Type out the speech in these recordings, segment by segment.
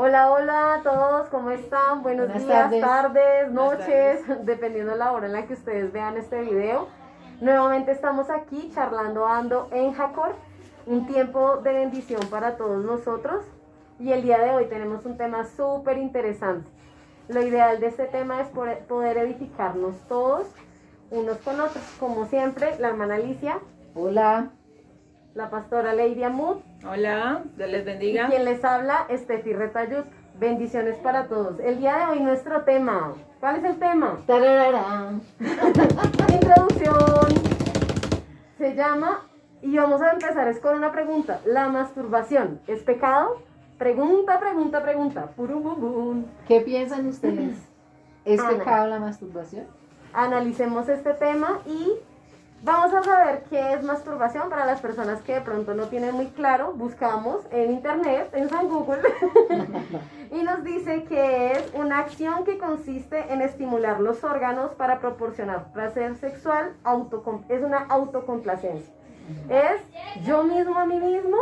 Hola, hola a todos, ¿cómo están? Buenos Buenas días, tardes. tardes, Buenas noches, dependiendo de la hora en la que ustedes vean este video. Nuevamente estamos aquí charlando ando en Jacor, un tiempo de bendición para todos nosotros. Y el día de hoy tenemos un tema súper interesante. Lo ideal de este tema es poder edificarnos todos, unos con otros. Como siempre, la hermana Alicia, Hola. la pastora Lady Amud, Hola, Dios les y bendiga. quien les habla, Estefi Retayut. Bendiciones para todos. El día de hoy nuestro tema. ¿Cuál es el tema? Tarararán. Introducción. Se llama, y vamos a empezar es con una pregunta. ¿La masturbación es pecado? Pregunta. Purum, bum, bum. ¿Qué piensan ustedes? ¿Es Ana. pecado la masturbación? Analicemos este tema y vamos a saber qué es masturbación para las personas que de pronto no tienen muy claro. Buscamos en internet, en San Google, y nos dice que es una acción que consiste en estimular los órganos para proporcionar placer sexual, es una autocomplacencia. Es yo mismo a mí mismo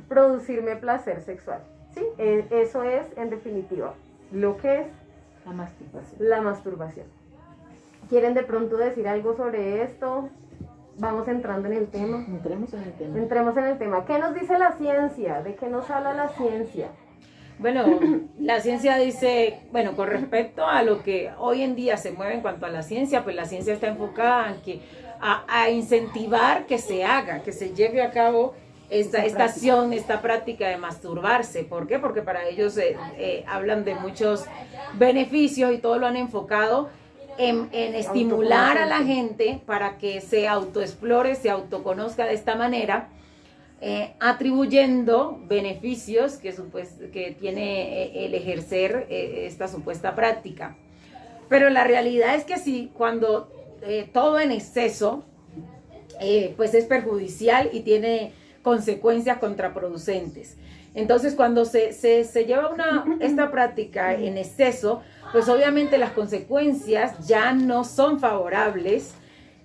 producirme placer sexual. ¿Sí? Eso es en definitiva lo que es La masturbación. la masturbación. ¿Quieren de pronto decir algo sobre esto? Vamos entrando en el tema. Entremos en el tema. Entremos en el tema. ¿Qué nos dice la ciencia? ¿De qué nos habla la ciencia? Bueno, la ciencia dice, bueno, con respecto a lo que hoy en día se mueve en cuanto a la ciencia, pues la ciencia está enfocada en que a incentivar que se haga, que se lleve a cabo esta acción, esta práctica de masturbarse. ¿Por qué? Porque para ellos hablan de muchos beneficios y todo lo han enfocado en estimular a la gente para que se autoexplore, se autoconozca de esta manera, atribuyendo beneficios que tiene el ejercer esta supuesta práctica. Pero la realidad es que sí, cuando todo en exceso, pues es perjudicial y tiene consecuencias contraproducentes. Entonces, cuando se lleva esta práctica en exceso, pues obviamente las consecuencias ya no son favorables,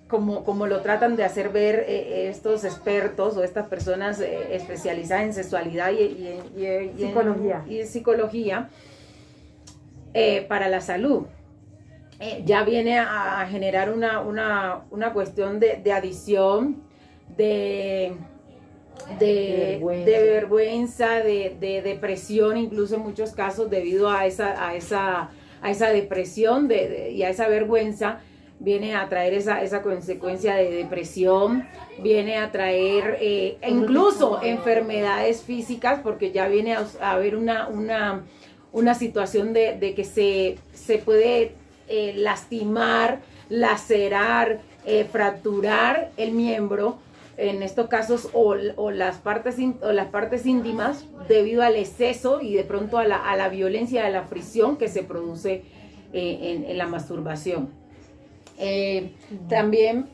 como lo tratan de hacer ver estos expertos o estas personas especializadas en sexualidad y psicología para la salud. Ya viene a generar una cuestión de adicción, de vergüenza, de depresión, incluso en muchos casos debido a esa depresión y a esa vergüenza, viene a traer esa consecuencia de depresión, viene a traer incluso enfermedades físicas, porque ya viene a haber una situación de que se puede lastimar, lacerar, fracturar el miembro, en estos casos, o las partes íntimas, debido al exceso y de pronto a la violencia, a la fricción que se produce en la masturbación. También,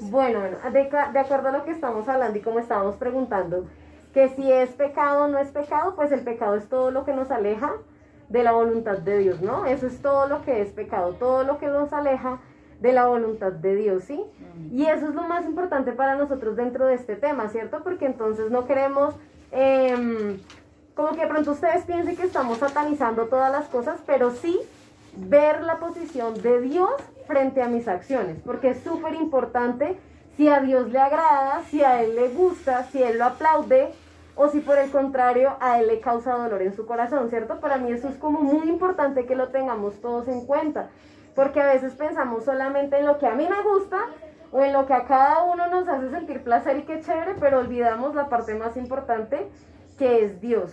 Bueno, de acuerdo a lo que estamos hablando y como estábamos preguntando, que si es pecado o no es pecado, pues el pecado es todo lo que nos aleja de la voluntad de Dios, ¿no? Eso es todo lo que es pecado, todo lo que nos aleja de la voluntad de Dios, ¿sí? Y eso es lo más importante para nosotros dentro de este tema, ¿cierto? Porque entonces no queremos, como que de pronto ustedes piensen que estamos satanizando todas las cosas, pero sí ver la posición de Dios frente a mis acciones, porque es súper importante si a Dios le agrada, si a Él le gusta, si Él lo aplaude, o si por el contrario a Él le causa dolor en su corazón, ¿cierto? Para mí eso es como muy importante que lo tengamos todos en cuenta, porque a veces pensamos solamente en lo que a mí me gusta o en lo que a cada uno nos hace sentir placer y qué chévere, pero olvidamos la parte más importante que es Dios.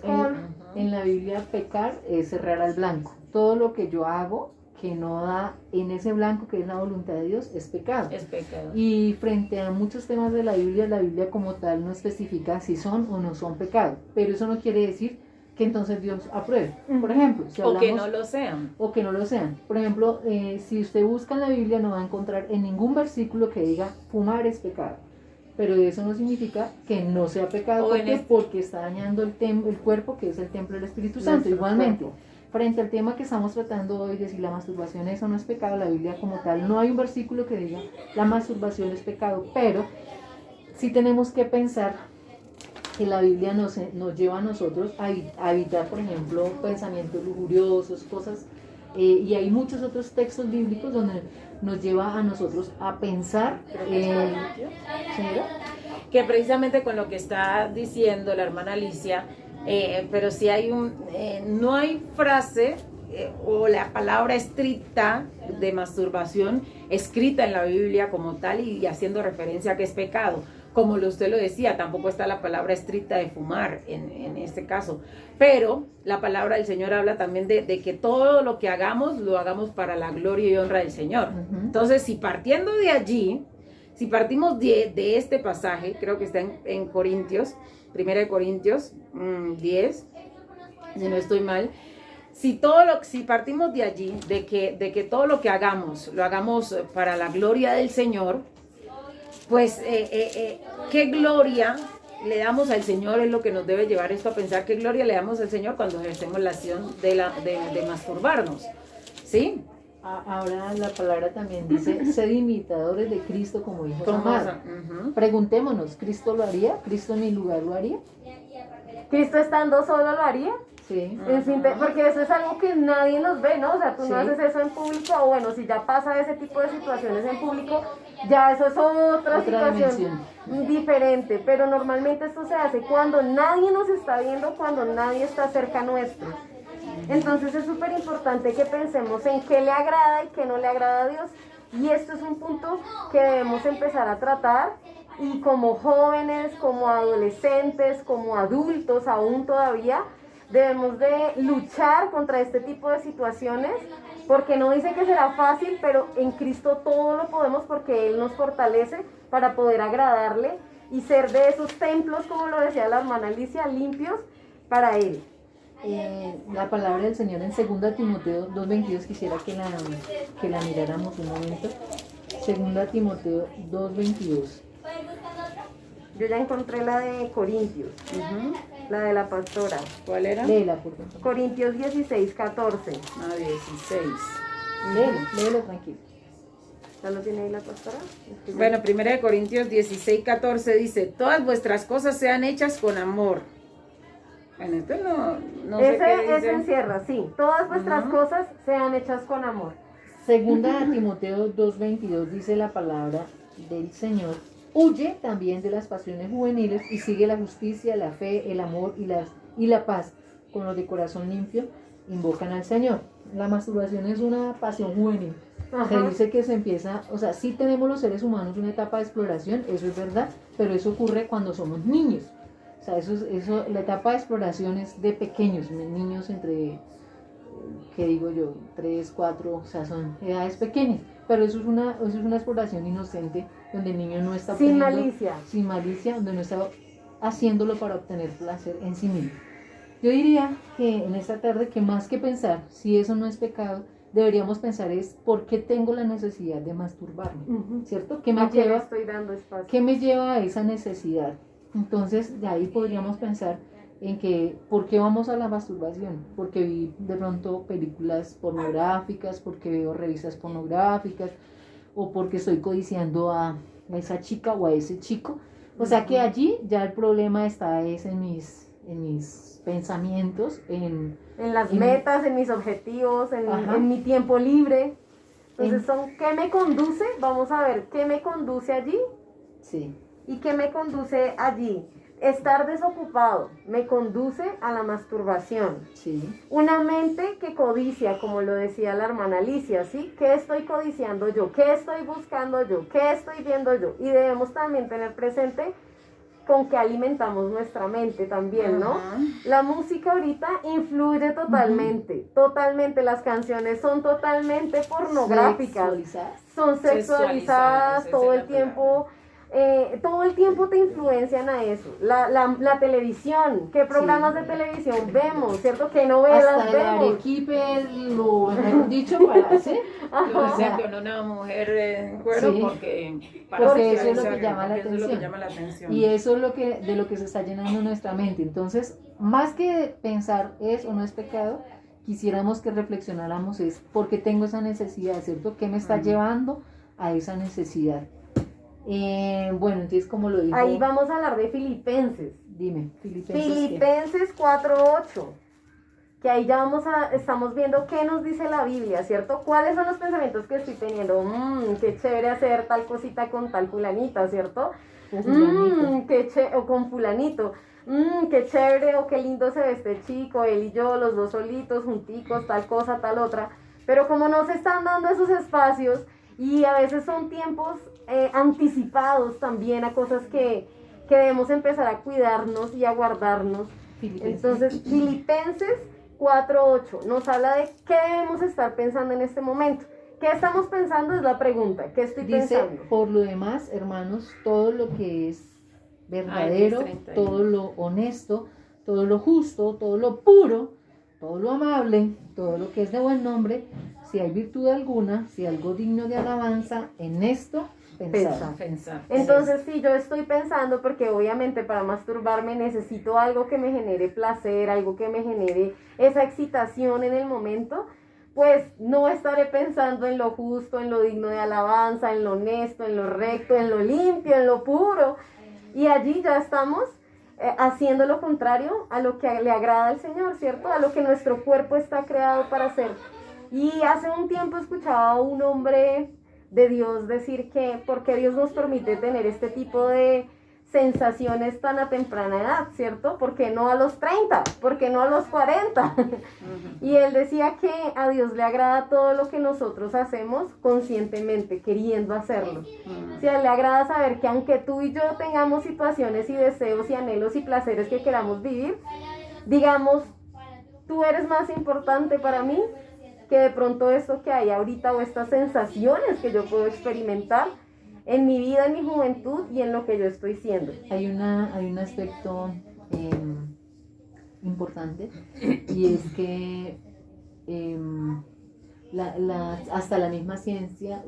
En la Biblia, pecar es cerrar al blanco. Todo lo que yo hago que no da en ese blanco que es la voluntad de Dios es pecado. es pecado. Y frente a muchos temas de la Biblia como tal no especifica si son o no son pecado, pero eso no quiere decir que entonces Dios apruebe. Por ejemplo, si hablamos, O que no lo sean. o que no lo sean. Por ejemplo, si usted busca en la Biblia no va a encontrar en ningún versículo que diga fumar es pecado, pero eso no significa que no sea pecado. ¿Por qué? Porque está dañando el cuerpo, que es el templo del Espíritu Santo. Igualmente, frente al tema que estamos tratando hoy de si la masturbación es o no es pecado, la Biblia como tal no hay un versículo que diga la masturbación es pecado, pero sí tenemos que pensar que la Biblia nos lleva a nosotros a evitar, por ejemplo, pensamientos lujuriosos, cosas, y hay muchos otros textos bíblicos donde nos lleva a nosotros a pensar, ¿señora? Que precisamente con lo que está diciendo la hermana Alicia, pero si hay no hay frase o la palabra estricta de masturbación escrita en la Biblia como tal y haciendo referencia a que es pecado. Como usted lo decía, tampoco está la palabra estricta de fumar en este caso. Pero la palabra del Señor habla también de que todo lo que hagamos, lo hagamos para la gloria y honra del Señor. Entonces, si partiendo de allí, si partimos de este pasaje, creo que está en Corintios, 1 Corintios 10, si no estoy mal, si partimos de allí, de que todo lo que hagamos, lo hagamos para la gloria del Señor, pues qué gloria le damos al Señor, es lo que nos debe llevar esto a pensar, qué gloria le damos al Señor cuando ejercemos la acción de masturbarnos, ¿sí? Ahora la palabra también dice, sed imitadores de Cristo como hijos amados. Preguntémonos, ¿Cristo lo haría? ¿Cristo en mi lugar lo haría? ¿Cristo estando solo lo haría? Sí. Porque eso es algo que nadie nos ve, ¿no? O sea, tú no haces eso en público, o bueno, si ya pasa ese tipo de situaciones en público, ya eso es otra situación diferente, pero normalmente esto se hace cuando nadie nos está viendo, cuando nadie está cerca nuestro. Entonces es súper importante que pensemos en qué le agrada y qué no le agrada a Dios, y esto es un punto que debemos empezar a tratar, y como jóvenes, como adolescentes, como adultos aún todavía, debemos de luchar contra este tipo de situaciones, porque no dice que será fácil, pero en Cristo todo lo podemos porque Él nos fortalece para poder agradarle y ser de esos templos, como lo decía la hermana Alicia, limpios para Él. La palabra del Señor en 2 Timoteo 2:22, quisiera que la miráramos un momento. 2 Timoteo 2:22. Yo ya encontré la de Corintios, la de la pastora. ¿Cuál era? Léela, por favor. Corintios 16:14. 16. Léelo tranquilo. ¿Ya lo tiene ahí la pastora? Bueno, 1 Corintios 16:14 dice, todas vuestras cosas sean hechas con amor. Bueno, esto no sé qué dice. Ese encierra, sí. Todas vuestras cosas sean hechas con amor. 2 Timoteo 2:22 dice la palabra del Señor. Huye también de las pasiones juveniles y sigue la justicia, la fe, el amor y la paz. Con los de corazón limpio invocan al Señor. La masturbación es una pasión juvenil. Se dice que se empieza, o sea, sí tenemos los seres humanos una etapa de exploración, eso es verdad, pero eso ocurre cuando somos niños. O sea, eso, la etapa de exploración es de pequeños, niños entre, ¿qué digo yo? 3, 4, o sea, son edades pequeñas. Pero eso es una exploración inocente, donde el niño no está sin malicia, donde no está haciéndolo para obtener placer en sí mismo. Yo diría que en esta tarde, que más que pensar si eso no es pecado, deberíamos pensar es por qué tengo la necesidad de masturbarme, ¿cierto? ¿Qué me lleva a esa necesidad? Entonces, de ahí podríamos pensar en que, ¿por qué vamos a la masturbación? Porque vi de pronto películas pornográficas, porque veo revistas pornográficas, o porque estoy codiciando a esa chica o a ese chico. O sea que allí ya el problema está es en mis pensamientos, en las metas, en mis objetivos, en mi tiempo libre. Entonces ¿qué me conduce? Vamos a ver, ¿qué me conduce allí? Sí. ¿Y qué me conduce allí? Estar desocupado me conduce a la masturbación. Sí. Una mente que codicia, como lo decía la hermana Alicia, ¿sí? ¿Qué estoy codiciando yo? ¿Qué estoy buscando yo? ¿Qué estoy viendo yo? Y debemos también tener presente con qué alimentamos nuestra mente también, ¿no? La música ahorita influye totalmente, totalmente. Las canciones son totalmente pornográficas, son sexualizadas todo el tiempo. Todo el tiempo te influencian a eso. La televisión, ¿qué programas de televisión vemos? ¿Cierto? ¿Qué novelas hasta vemos? El Arequipe, lo mejor dicho, para hacer. O sea, con una mujer en cuero, porque eso es lo que llama la atención. Y eso es de lo que se está llenando nuestra mente. Entonces, más que pensar es o no es pecado, quisiéramos que reflexionáramos es ¿por qué tengo esa necesidad? ¿Cierto? ¿Qué me está llevando a esa necesidad? Bueno, entonces como lo dijo... Ahí vamos a hablar de Filipenses. Dime, Filipenses. Filipenses 4:8. Que ahí ya estamos viendo qué nos dice la Biblia, ¿cierto? ¿Cuáles son los pensamientos que estoy teniendo? Qué chévere hacer tal cosita con tal fulanita, ¿cierto? O con fulanito. Qué chévere o qué lindo se ve este chico, él y yo, los dos solitos, junticos, tal cosa, tal otra. Pero como no se están dando esos espacios y a veces son tiempos anticipados también a cosas que debemos empezar a cuidarnos y a guardarnos. Entonces, Filipenses 4:8 nos habla de qué debemos estar pensando en este momento. ¿Qué estamos pensando? Es la pregunta. ¿Qué estoy pensando? Por lo demás, hermanos, todo lo que es verdadero, todo lo honesto, todo lo justo, todo lo puro, todo lo amable, todo lo que es de buen nombre, si hay virtud alguna, si algo digno de alabanza, en esto pensar. Entonces, si yo estoy pensando, porque obviamente para masturbarme necesito algo que me genere placer, algo que me genere esa excitación en el momento, pues no estaré pensando en lo justo, en lo digno de alabanza, en lo honesto, en lo recto, en lo limpio, en lo puro. Y allí ya estamos haciendo lo contrario a lo que le agrada al Señor, ¿cierto? A lo que nuestro cuerpo está creado para hacer. Y hace un tiempo escuchaba a un hombre de Dios decir que por qué Dios nos permite tener este tipo de sensaciones tan a temprana edad, ¿cierto? ¿Por qué no a los 30? ¿Por qué no a los 40? Y él decía que a Dios le agrada todo lo que nosotros hacemos conscientemente, queriendo hacerlo. Si a él le agrada saber que aunque tú y yo tengamos situaciones y deseos y anhelos y placeres que queramos vivir, digamos, tú eres más importante para mí que de pronto esto que hay ahorita o estas sensaciones que yo puedo experimentar en mi vida, en mi juventud y en lo que yo estoy siendo. Hay un aspecto importante y es que hasta la misma ciencia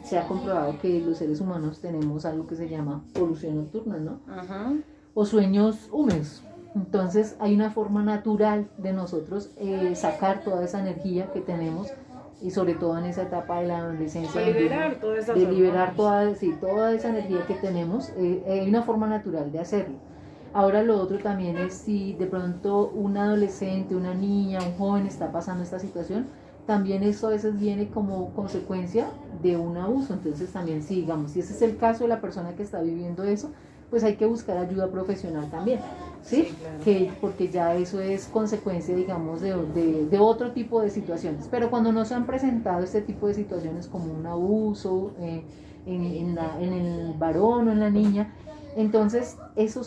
se ha comprobado que los seres humanos tenemos algo que se llama polución nocturna, ¿no? O sueños húmedos. Entonces hay una forma natural de nosotros sacar toda esa energía que tenemos y sobre todo en esa etapa de la adolescencia de liberar toda esa energía que tenemos. Hay una forma natural de hacerlo. Ahora lo otro también es si de pronto un adolescente, una niña, un joven está pasando esta situación, también eso a veces viene como consecuencia de un abuso. Entonces también si ese es el caso de la persona que está viviendo eso, pues hay que buscar ayuda profesional también, ¿sí? Claro. Porque ya eso es consecuencia, digamos, de otro tipo de situaciones. Pero cuando no se han presentado este tipo de situaciones como un abuso en el varón o en la niña, entonces esto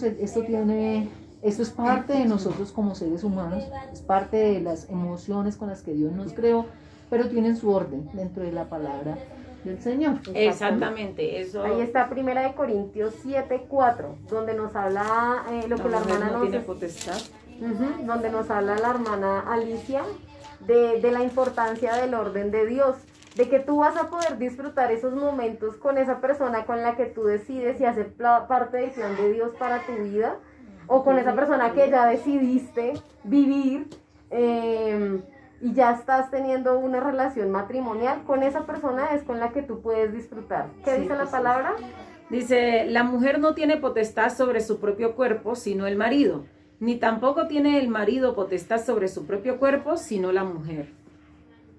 es parte de nosotros como seres humanos, es parte de las emociones con las que Dios nos creó, pero tienen su orden dentro de la palabra del Señor. Exactamente, eso. Ahí está 1 Corintios 7:4, donde nos habla lo que la hermana no tiene potestad. Donde nos habla la hermana Alicia de la importancia del orden de Dios, de que tú vas a poder disfrutar esos momentos con esa persona con la que tú decides y hacer parte del plan de Dios para tu vida, o con esa persona que ya decidiste vivir y ya estás teniendo una relación matrimonial, con esa persona es con la que tú puedes disfrutar. ¿Qué dice la palabra? Dice, la mujer no tiene potestad sobre su propio cuerpo, sino el marido, ni tampoco tiene el marido potestad sobre su propio cuerpo, sino la mujer.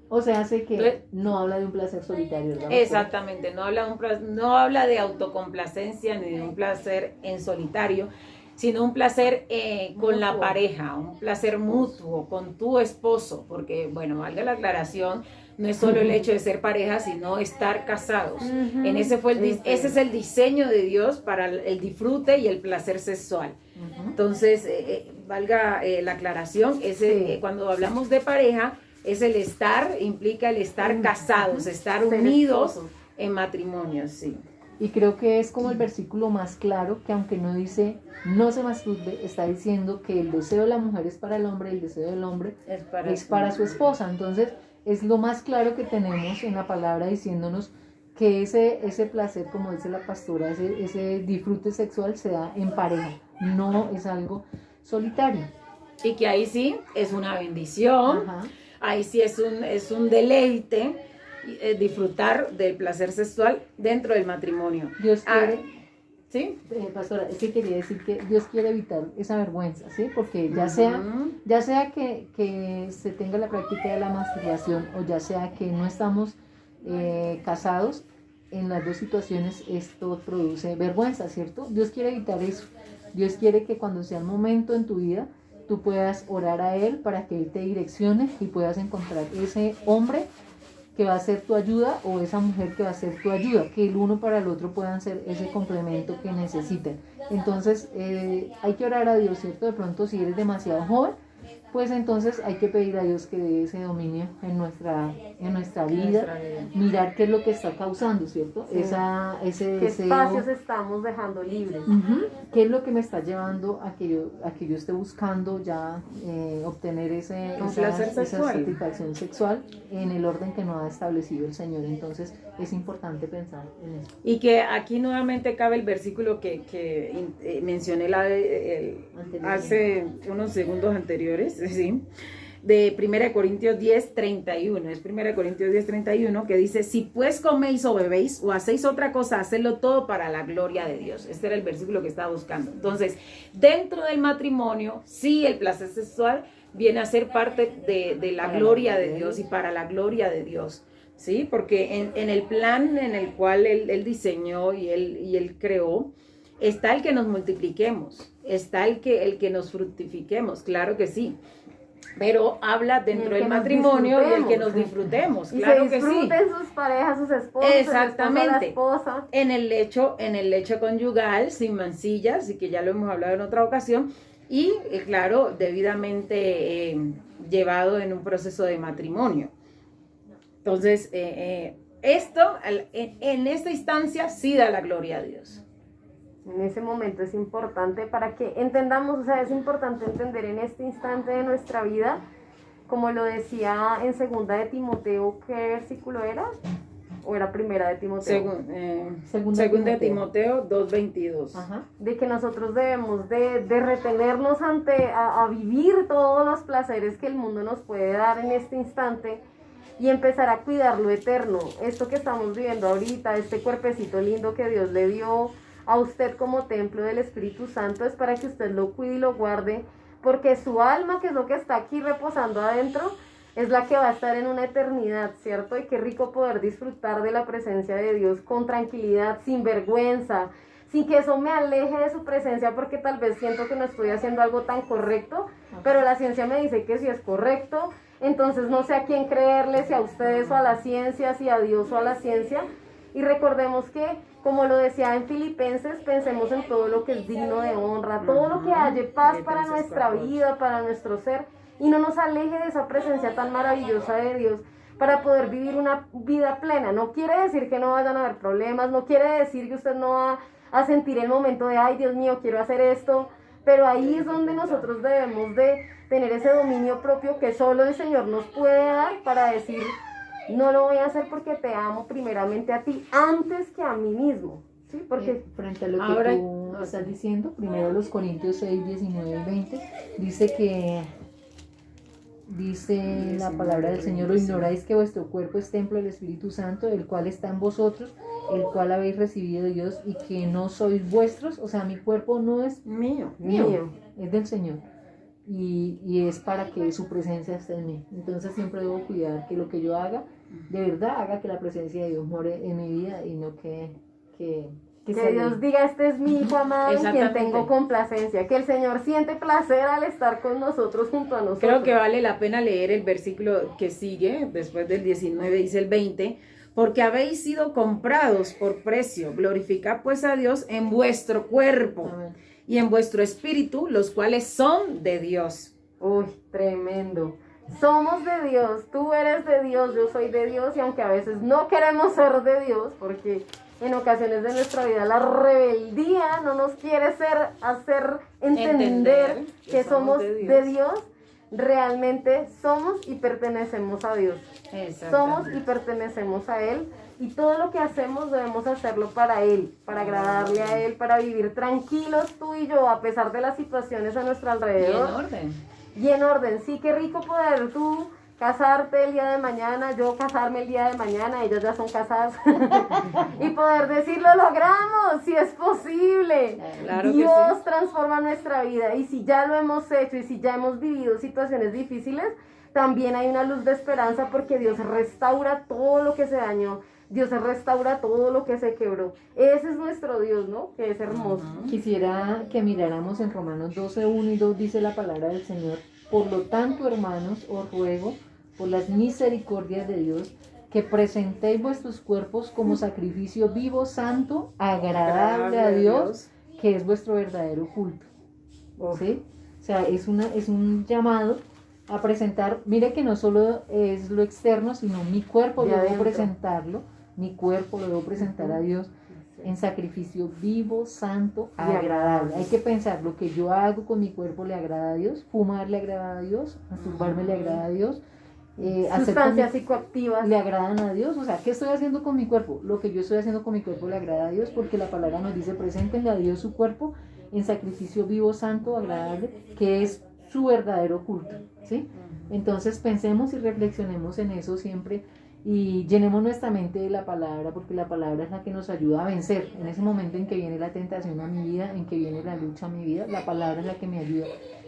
O sea, hace que no habla de un placer solitario, ¿verdad? Exactamente, no habla de autocomplacencia ni de un placer en solitario, sino un placer con la pareja, un placer mutuo con tu esposo, porque, bueno, valga la aclaración, no es solo el hecho de ser pareja, sino estar casados. Ese es el diseño de Dios para el disfrute y el placer sexual. Entonces, valga la aclaración, cuando hablamos de pareja, implica el estar casados, estar unidos en matrimonio, sí. Y creo que es como el versículo más claro, que aunque no dice no se masturbe, está diciendo que el deseo de la mujer es para el hombre, el deseo del hombre es para su esposa. Entonces es lo más claro que tenemos en la palabra diciéndonos que ese placer, como dice la pastora, ese disfrute sexual se da en pareja, no es algo solitario. Y que ahí sí es una bendición, ahí sí es un deleite, disfrutar del placer sexual dentro del matrimonio. Dios quiere, ¿sí? Pastora, es que quería decir que Dios quiere evitar esa vergüenza, ¿sí? Porque ya sea que se tenga la práctica de la masturbación o ya sea que no estamos casados, en las dos situaciones esto produce vergüenza, ¿cierto? Dios quiere evitar eso. Dios quiere que cuando sea el momento en tu vida, tú puedas orar a Él para que Él te direccione y puedas encontrar ese hombre que va a ser tu ayuda o esa mujer que va a ser tu ayuda, que el uno para el otro puedan ser ese complemento que necesitan. Entonces hay que orar a Dios, ¿cierto? De pronto si eres demasiado joven, pues entonces hay que pedir a Dios que dé ese dominio en nuestra vida, mirar qué es lo que está causando, ¿cierto? Sí. Ese ¿Qué deseo, espacios estamos dejando libres? ¿qué es lo que me está llevando a que yo esté buscando ya obtener esa satisfacción sexual en el orden que no ha establecido el Señor? Entonces es importante pensar en eso. Y que aquí nuevamente cabe el versículo que mencioné hace unos segundos anteriores, ¿sí? De 1 Corintios 10, 31. Es 1 Corintios 10, 31 que dice: si pues coméis o bebéis o hacéis otra cosa, hacedlo todo para la gloria de Dios. Este era el versículo que estaba buscando. Entonces, dentro del matrimonio, sí, el placer sexual viene a ser parte de la gloria de Dios y para la gloria de Dios. Sí, porque en el plan en el cual él diseñó y él creó, está el que nos multipliquemos, está el que nos fructifiquemos, claro que sí. Pero habla dentro del matrimonio y el que nos disfrutemos, claro que sí. Y disfruten sus parejas, sus esposas, exactamente. La esposa. En el lecho conyugal, sin mancillas, y que ya lo hemos hablado en otra ocasión, y claro, debidamente llevado en un proceso de matrimonio. Entonces, esto en esta instancia sí da la gloria a Dios. En ese momento es importante para que entendamos, o sea, es importante entender en este instante de nuestra vida, como lo decía en 2 de Timoteo, ¿qué versículo era? ¿O era 1 de Timoteo? Segunda de Timoteo 2:22. Ajá. De que nosotros debemos de retenernos a vivir todos los placeres que el mundo nos puede dar en este instante y empezar a cuidar lo eterno. Esto que estamos viviendo ahorita, este cuerpecito lindo que Dios le dio a usted como templo del Espíritu Santo, es para que usted lo cuide y lo guarde, porque su alma, que es lo que está aquí reposando adentro, es la que va a estar en una eternidad, ¿cierto? Y qué rico poder disfrutar de la presencia de Dios con tranquilidad, sin vergüenza, sin que eso me aleje de su presencia, porque tal vez siento que no estoy haciendo algo tan correcto, pero la ciencia me dice que sí es correcto. Entonces no sé a quién creerle, si a ustedes o a la ciencia, si a Dios o a la ciencia. Y recordemos que, como lo decía en Filipenses, pensemos en todo lo que es digno de honra, todo lo que haya paz para nuestra vida, para nuestro ser, y no nos aleje de esa presencia tan maravillosa de Dios para poder vivir una vida plena. No quiere decir que no vayan a haber problemas, no quiere decir que usted no va a sentir el momento de, ay Dios mío, quiero hacer esto, pero ahí es donde nosotros debemos de tener ese dominio propio que solo el Señor nos puede dar para decir: no lo voy a hacer porque te amo primeramente a ti antes que a mí mismo, ¿sí? Porque frente a lo que tú estás diciendo, primero los Corintios 6, 19 y 20, dice la palabra del Señor: ¿o ignoráis que vuestro cuerpo es templo del Espíritu Santo, el cual está en vosotros, el cual habéis recibido de Dios, y que no sois vuestros? O sea, mi cuerpo no es mío, es del Señor. Y es para que su presencia esté en mí. Entonces siempre debo cuidar que lo que yo haga, de verdad haga que la presencia de Dios more en mi vida y no que Dios diga: este es mi hijo amado en quien tengo complacencia. Que el Señor siente placer al estar con nosotros, junto a nosotros. Creo que vale la pena leer el versículo que sigue, después del 19, dice el 20: porque habéis sido comprados por precio, glorificad pues a Dios en vuestro cuerpo. Amén. Y en vuestro espíritu, los cuales son de Dios. Uy, tremendo. Somos de Dios, tú eres de Dios, yo soy de Dios, y aunque a veces no queremos ser de Dios, porque en ocasiones de nuestra vida la rebeldía no nos quiere hacer entender que somos de Dios, realmente somos y pertenecemos a Dios. Somos y pertenecemos a Él. Y todo lo que hacemos debemos hacerlo para Él, para agradarle a Él, para vivir tranquilos tú y yo, a pesar de las situaciones a nuestro alrededor. Y en orden. Y en orden, sí, qué rico poder tú casarte el día de mañana, yo casarme el día de mañana, ellas ya son casadas, y poder decir, lo logramos, si es posible. Claro Dios que sí. transforma nuestra vida, y si ya lo hemos hecho, y si ya hemos vivido situaciones difíciles, también hay una luz de esperanza, porque Dios restaura todo lo que se dañó, Dios restaura todo lo que se quebró. Ese es nuestro Dios, ¿no? Que es hermoso. Quisiera que miráramos en Romanos 12, 1 y 2, dice la palabra del Señor: por lo tanto, hermanos, os ruego, por las misericordias de Dios, que presentéis vuestros cuerpos como sacrificio vivo, santo, agradable a Dios, que es vuestro verdadero culto. ¿Sí? O sea, es un llamado a presentar, mire que no solo es lo externo, sino mi cuerpo lo debo presentarlo, mi cuerpo lo debo presentar a Dios en sacrificio vivo, santo, agradable. Hay que pensar, lo que yo hago con mi cuerpo le agrada a Dios, fumar le agrada a Dios, masturbarme le agrada a Dios, sustancias psicoactivas le agradan a Dios. O sea, ¿qué estoy haciendo con mi cuerpo? Lo que yo estoy haciendo con mi cuerpo le agrada a Dios, porque la palabra nos dice: preséntenle a Dios su cuerpo en sacrificio vivo, santo, agradable, que es su verdadero culto, ¿sí? Entonces pensemos y reflexionemos en eso siempre, y llenemos nuestra mente de la palabra, porque la palabra es la que nos ayuda a vencer. En ese momento en que viene la tentación a mi vida, en que viene la lucha a mi vida, la palabra es la que me ayuda.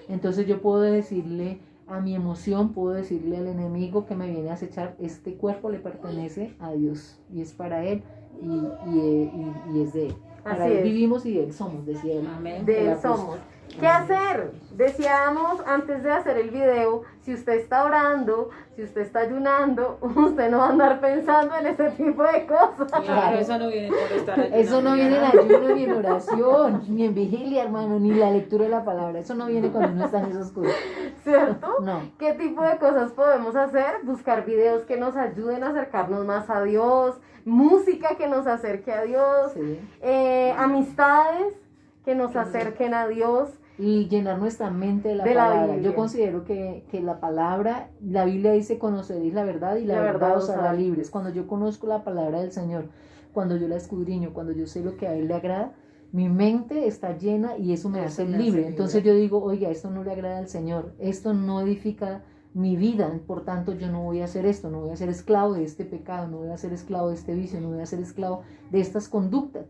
Entonces yo puedo decirle a mi emoción, puedo decirle al enemigo que me viene a acechar: este cuerpo le pertenece a Dios y es para Él, y es de Él. Para Él vivimos y de Él somos, decía Él. Amén. De Él somos. ¿Qué hacer? Decíamos antes de hacer el video, si usted está orando, si usted está ayunando, usted no va a andar pensando en ese tipo de cosas. Claro, eso no viene por estar ayunando. Eso no viene en ayuno, ni en oración, ni en vigilia, hermano, ni la lectura de la palabra. Eso no viene cuando uno está en esas cosas. ¿Cierto? No. ¿Qué tipo de cosas podemos hacer? Buscar videos que nos ayuden a acercarnos más a Dios, música que nos acerque a Dios, Sí. Amistades que nos acerquen a Dios. Y llenar nuestra mente de la palabra. Yo considero que la palabra, la Biblia dice: conoceréis la verdad y la verdad os hará libres. Cuando yo conozco la palabra del Señor, cuando yo la escudriño, cuando yo sé lo que a Él le agrada, mi mente está llena y eso me hace libre. Entonces yo digo: oiga, esto no le agrada al Señor, esto no edifica mi vida, por tanto yo no voy a hacer esto, no voy a ser esclavo de este pecado, no voy a ser esclavo de este vicio, no voy a ser esclavo de estas conductas.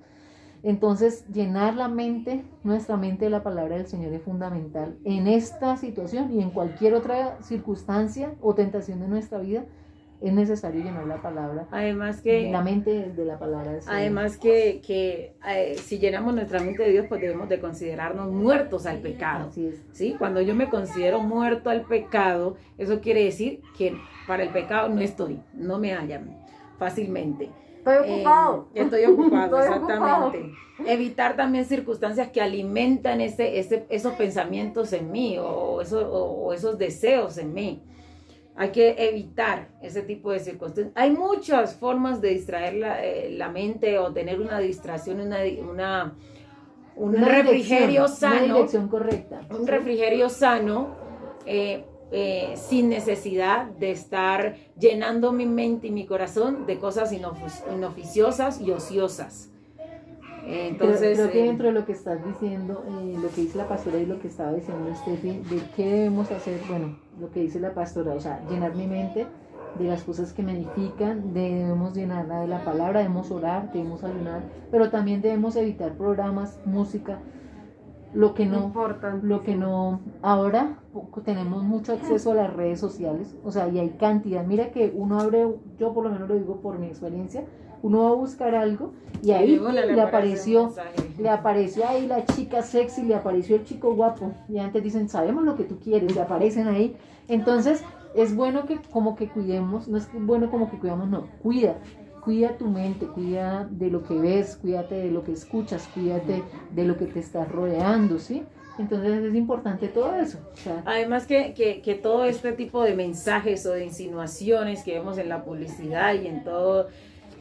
Entonces, llenar la mente, nuestra mente, de la palabra del Señor es fundamental en esta situación, y en cualquier otra circunstancia o tentación de nuestra vida. Es necesario llenar la palabra. Además que la mente de la palabra del Señor. Además que si llenamos nuestra mente de Dios, pues debemos de considerarnos muertos al pecado. Así es. ¿Sí? Cuando yo me considero muerto al pecado, eso quiere decir que para el pecado no me hallan fácilmente. Estoy ocupado. Exactamente. Evitar también circunstancias que alimentan esos pensamientos en mí, o esos deseos en mí. Hay que evitar ese tipo de circunstancias. Hay muchas formas de distraer la mente, o tener una distracción, un refrigerio sano. Una dirección correcta. Un refrigerio sano, sin necesidad de estar llenando mi mente y mi corazón de cosas inoficiosas y ociosas. Entonces, creo que dentro de lo que estás diciendo, lo que dice la pastora y lo que estaba diciendo Steffi, de qué debemos hacer, bueno, lo que dice la pastora, o sea, llenar mi mente de las cosas que me edifican, debemos llenarla de la palabra, debemos orar, debemos ayunar, pero también debemos evitar programas, música, lo que no, ahora tenemos mucho acceso a las redes sociales, o sea, y hay cantidad. Mira que uno abre, yo por lo menos lo digo por mi experiencia, uno va a buscar algo y ahí le apareció ahí la chica sexy, le apareció el chico guapo, y antes dicen: sabemos lo que tú quieres, y aparecen ahí. Entonces es bueno que como que cuidemos, no es bueno como que cuidamos, no, cuida tu mente, cuida de lo que ves, cuídate de lo que escuchas, cuídate de lo que te está rodeando, ¿sí? Entonces es importante todo eso. O sea, además que todo este tipo de mensajes o de insinuaciones que vemos en la publicidad y en todo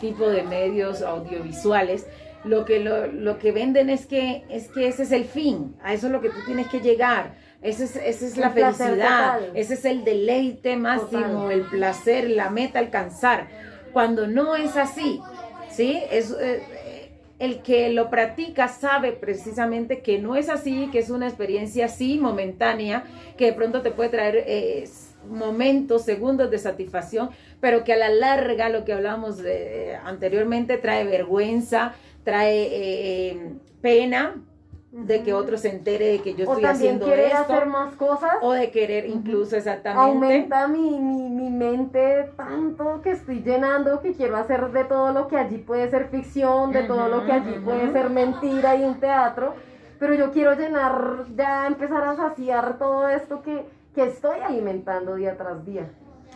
tipo de medios audiovisuales, lo que venden es que ese es el fin, a eso es lo que tú tienes que llegar, esa es la felicidad, ese es el deleite máximo, el placer, la meta a alcanzar, cuando no es así, ¿sí? El que lo practica sabe precisamente que no es así, que es una experiencia así momentánea, que de pronto te puede traer momentos, segundos de satisfacción, pero que a la larga, lo que hablábamos anteriormente, trae vergüenza, trae pena de que otro se entere de que yo estoy haciendo esto. O también querer hacer más cosas. O de querer incluso, exactamente. Aumenta mi mente tanto que estoy llenando, que quiero hacer de todo lo que allí puede ser ficción, de todo lo que allí puede ser mentira y un teatro, pero yo quiero llenar, ya empezar a saciar todo esto que estoy alimentando día tras día.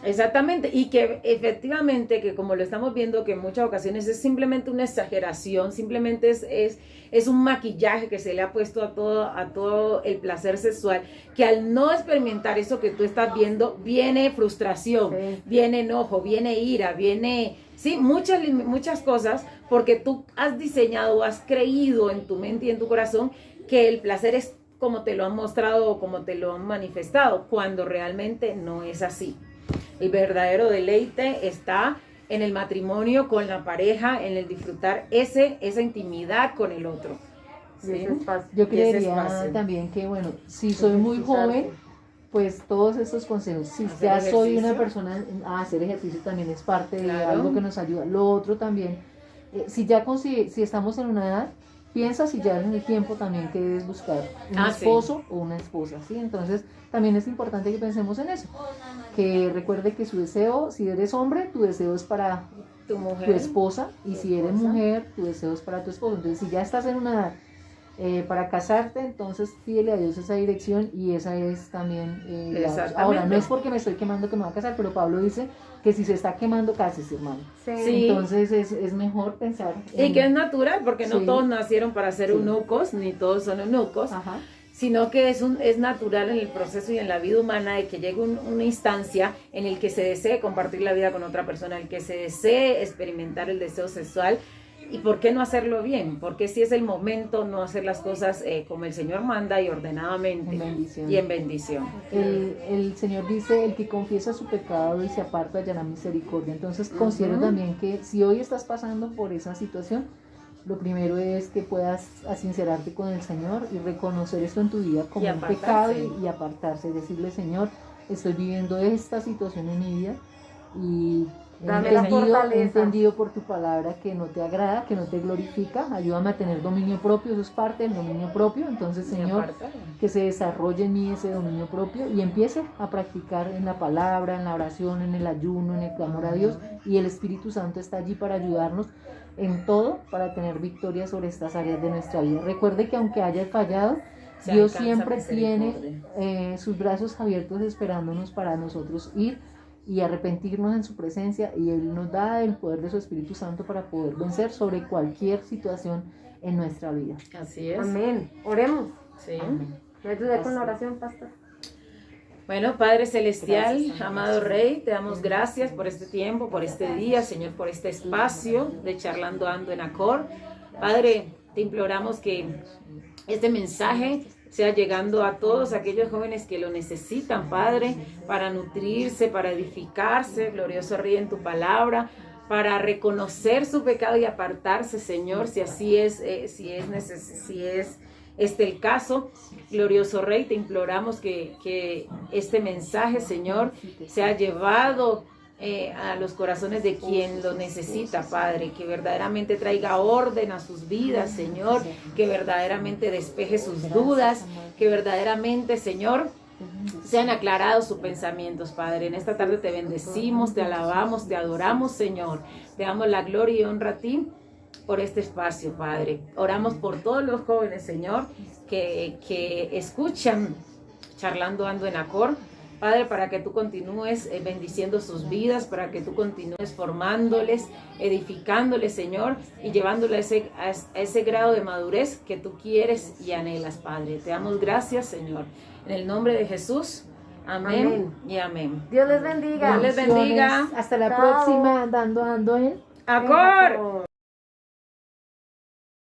Exactamente, y que efectivamente, que como lo estamos viendo, que en muchas ocasiones es simplemente una exageración, simplemente es un maquillaje que se le ha puesto a todo el placer sexual, que al no experimentar eso que tú estás viendo, viene frustración, sí, viene enojo, viene ira, viene, sí, muchas cosas, porque tú has diseñado, has creído en tu mente y en tu corazón que el placer es como te lo han mostrado o como te lo han manifestado, cuando realmente no es así. El verdadero deleite está en el matrimonio con la pareja, en el disfrutar esa intimidad con el otro. ¿Sí? Yo creería también que, bueno, si soy muy joven, pues todos estos consejos, si ya soy una persona, hacer ejercicio también es parte de algo que nos ayuda. Lo otro también, si estamos en una edad, piensa si ya en el tiempo también que debes buscar un esposo o una esposa, ¿sí? Entonces también es importante que pensemos en eso, que recuerde que su deseo, si eres hombre, tu deseo es para tu esposa, y si eres mujer, tu deseo es para tu esposo. Entonces si ya estás en una edad para casarte, entonces pídele a Dios esa dirección, y esa es también ahora, no es porque me estoy quemando que me voy a casar, pero Pablo dice que si se está quemando, cásese, hermano. Sí. Entonces es mejor pensar y que es natural, porque no todos nacieron para ser eunucos, ni todos son eunucos. Ajá. Sino que es natural en el proceso y en la vida humana de que llegue una instancia en el que se desee compartir la vida con otra persona, en el que se desee experimentar el deseo sexual. ¿Y por qué no hacerlo bien? Porque si es el momento, no hacer las cosas como el Señor manda y ordenadamente y en bendición. El Señor dice, el que confiesa su pecado y se aparta hallará misericordia. Entonces considero también que si hoy estás pasando por esa situación, lo primero es que puedas sincerarte con el Señor y reconocer esto en tu vida como un pecado y apartarse, decirle, Señor, estoy viviendo esta situación en mi vida y he entendido por tu palabra que no te agrada, que no te glorifica, ayúdame a tener dominio propio, eso es parte del dominio propio. Entonces, Señor, que se desarrolle en mí ese dominio propio y empiece a practicar en la palabra, en la oración, en el ayuno, en el clamor a Dios, y el Espíritu Santo está allí para ayudarnos en todo, para tener victoria sobre estas áreas de nuestra vida. Recuerde que aunque haya fallado, Dios siempre tiene sus brazos abiertos esperándonos para nosotros ir y arrepentirnos en su presencia, y Él nos da el poder de su Espíritu Santo para poder vencer sobre cualquier situación en nuestra vida. Así es. Amén. Oremos. Sí. Amén. ¿Me ayuda con la oración, pastor? Bueno, Padre Celestial, gracias, amado Rey, te damos gracias por este tiempo, por este día, Señor, por este espacio de Charlando Ando en Acor. Padre, te imploramos que este mensaje sea llegando a todos aquellos jóvenes que lo necesitan, Padre, para nutrirse, para edificarse, glorioso Rey, en tu palabra, para reconocer su pecado y apartarse, Señor, si así es, si es el caso. Glorioso Rey, te imploramos que este mensaje, Señor, sea llevado a los corazones de quien lo necesita, Padre, que verdaderamente traiga orden a sus vidas, Señor, que verdaderamente despeje sus dudas, que verdaderamente, Señor, sean aclarados sus pensamientos, Padre. En esta tarde te bendecimos, te alabamos, te adoramos, Señor, te damos la gloria y honra a ti por este espacio, Padre. Oramos por todos los jóvenes, Señor, que escuchan Charlando Ando en Acor, Padre, para que tú continúes bendiciendo sus vidas, para que tú continúes formándoles, edificándoles, Señor, y llevándoles a ese grado de madurez que tú quieres y anhelas, Padre. Te damos gracias, Señor. En el nombre de Jesús, amén, y amén. Dios les bendiga. Dios les bendiga. Hasta la próxima, Ando en Acor.